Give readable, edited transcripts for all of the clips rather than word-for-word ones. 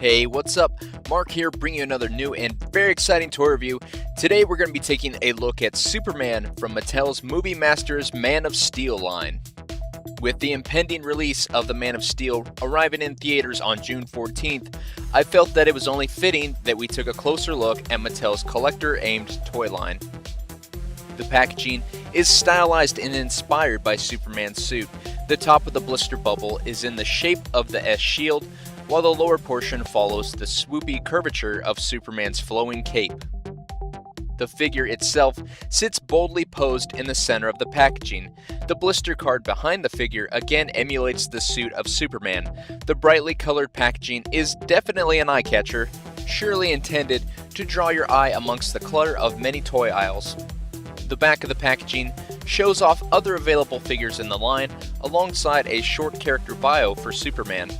Hey, what's up? Mark here, bringing you another new and very exciting toy review. Today we're going to be taking a look at Superman from Mattel's Movie Masters Man of Steel line. With the impending release of the Man of Steel arriving in theaters on June 14th, I felt that it was only fitting that we took a closer look at Mattel's collector-aimed toy line. The packaging is stylized and inspired by Superman's suit. The top of the blister bubble is in the shape of the S shield, while the lower portion follows the swoopy curvature of Superman's flowing cape. The figure itself sits boldly posed in the center of the packaging. The blister card behind the figure again emulates the suit of Superman. The brightly colored packaging is definitely an eye-catcher, surely intended to draw your eye amongst the clutter of many toy aisles. The back of the packaging shows off other available figures in the line, alongside a short character bio for Superman.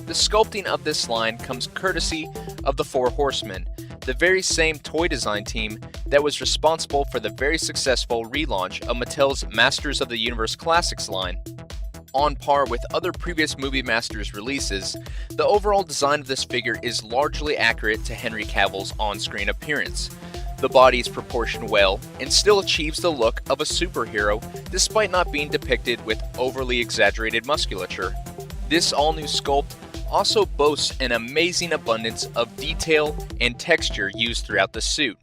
The sculpting of this line comes courtesy of the Four Horsemen, the very same toy design team that was responsible for the very successful relaunch of Mattel's Masters of the Universe Classics line. On par with other previous Movie Masters releases, the overall design of this figure is largely accurate to Henry Cavill's on-screen appearance. The body is proportioned well and still achieves the look of a superhero despite not being depicted with overly exaggerated musculature. This all-new sculpt also boasts an amazing abundance of detail and texture used throughout the suit.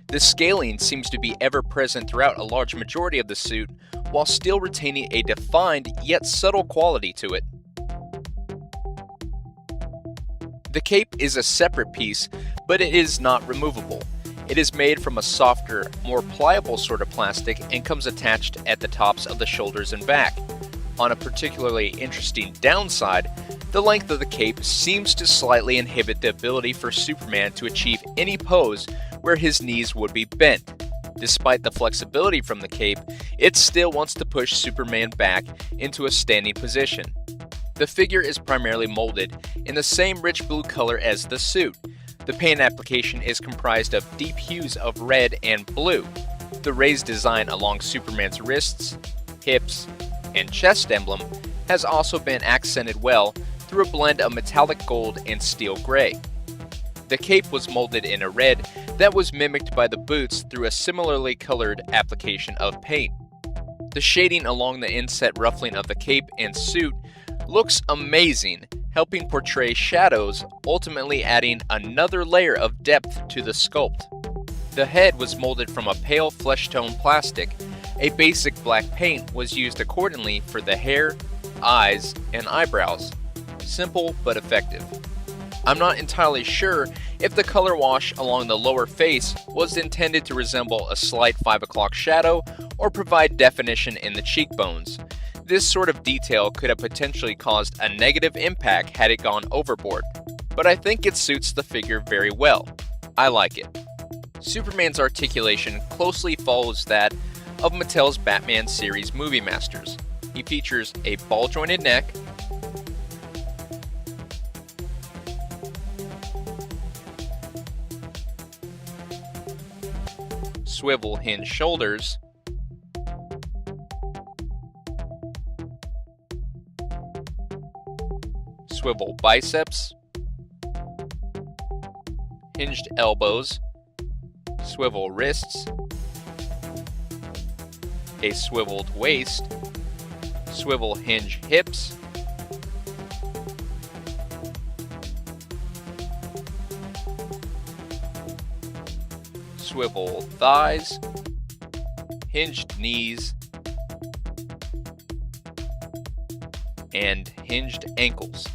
The scaling seems to be ever present throughout a large majority of the suit, while still retaining a defined yet subtle quality to it. The cape is a separate piece, but it is not removable. It is made from a softer, more pliable sort of plastic and comes attached at the tops of the shoulders and back. On a particularly interesting downside, the length of the cape seems to slightly inhibit the ability for Superman to achieve any pose where his knees would be bent. Despite the flexibility from the cape, it still wants to push Superman back into a standing position. The figure is primarily molded in the same rich blue color as the suit. The paint application is comprised of deep hues of red and blue. The raised design along Superman's wrists, hips, and chest emblem has also been accented well through a blend of metallic gold and steel gray. The cape was molded in a red that was mimicked by the boots through a similarly colored application of paint. The shading along the inset ruffling of the cape and suit looks amazing, helping portray shadows, ultimately adding another layer of depth to the sculpt. The head was molded from a pale flesh tone plastic. A basic black paint was used accordingly for the hair, eyes, and eyebrows. Simple but effective. I'm not entirely sure if the color wash along the lower face was intended to resemble a slight 5 o'clock shadow or provide definition in the cheekbones. This sort of detail could have potentially caused a negative impact had it gone overboard, but I think it suits the figure very well. I like it. Superman's articulation closely follows that of Mattel's Batman series Movie Masters. He features a ball-jointed neck, swivel hinge shoulders, swivel biceps, hinged elbows, swivel wrists, a swiveled waist, swivel hinge hips, swivel thighs, hinged knees, and hinged ankles.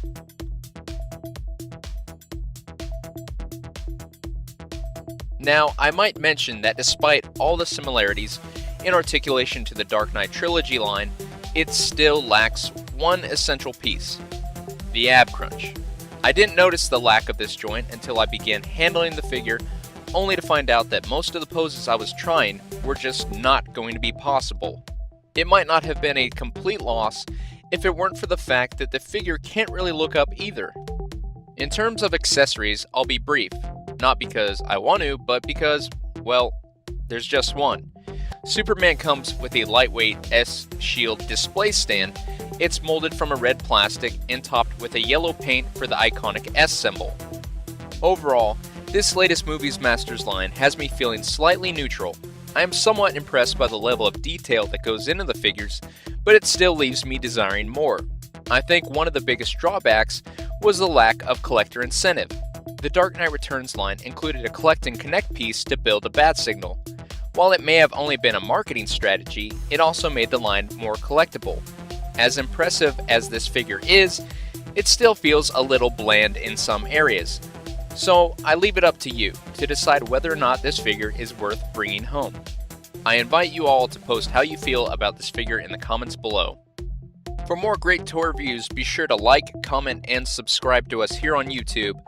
Now, I might mention that despite all the similarities in articulation to the Dark Knight Trilogy line, it still lacks one essential piece: the ab crunch. I didn't notice the lack of this joint until I began handling the figure, only to find out that most of the poses I was trying were just not going to be possible. It might not have been a complete loss if it weren't for the fact that the figure can't really look up either. In terms of accessories, I'll be brief, not because I want to, but because, well, there's just one. Superman comes with a lightweight S-Shield display stand. It's molded from a red plastic and topped with a yellow paint for the iconic S symbol. Overall, this latest Movie Masters line has me feeling slightly neutral. I am somewhat impressed by the level of detail that goes into the figures, but it still leaves me desiring more. I think one of the biggest drawbacks was the lack of collector incentive. The Dark Knight Returns line included a collect and connect piece to build a bat signal. While it may have only been a marketing strategy, it also made the line more collectible. As impressive as this figure is, it still feels a little bland in some areas. So I leave it up to you to decide whether or not this figure is worth bringing home. I invite you all to post how you feel about this figure in the comments below. For more great toy reviews, be sure to like, comment, and subscribe to us here on YouTube.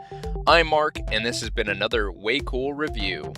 I'm Mark, and this has been another Way Cool review.